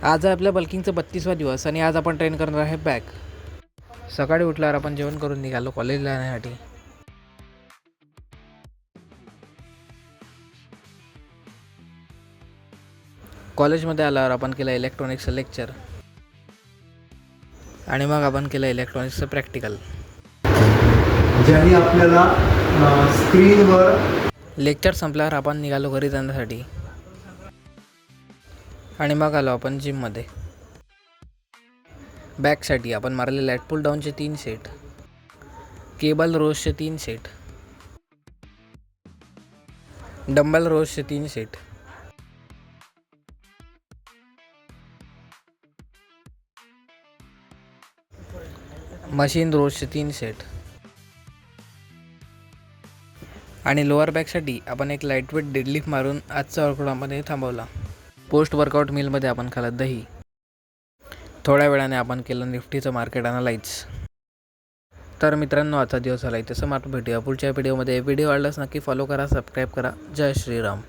आज आहे आपल्या बल्किंगचा 32वा दिवस आणि आज आपण ट्रेन करणार आहे बॅक. सकाळी उठल्यावर आपण जेवण करून निघालो कॉलेजला जाण्यासाठी. कॉलेजमध्ये आल्यावर आपण केलं इलेक्ट्रॉनिक्सचं लेक्चर आणि मग आपण केलं इलेक्ट्रॉनिक्सचं प्रॅक्टिकल. ज्याने आपल्याला स्क्रीनवर लेक्चर संपल्यावर आपण निघालो घरी जाण्यासाठी आणि मग आलो आपण जिममध्ये. बॅकसाठी आपण मारले लॅट पुल डाऊनचे 3 सेट, केबल रोजचे 3 सेट, डंबल रोजचे 3 सेट, मशीन रोजचे 3 सेट आणि लोअर बॅकसाठी आपण एक लाईटवेट डेडलिफ्ट मारून आजचा वर्कआउट आपण थांबवला. पोस्ट वर्कआउट मीलमध्ये आपण खाल्लं दही. थोड्या वेळाने आपण केलं निफ्टीचं मार्केट अनालाइज. तर मित्रांनो, आजचा दिवस झाला. तसं मात्र भेटूया पुढच्या व्हिडिओमध्ये. व्हिडिओ आवडल्यास नक्की फॉलो करा, सबस्क्राईब करा. जय श्रीराम.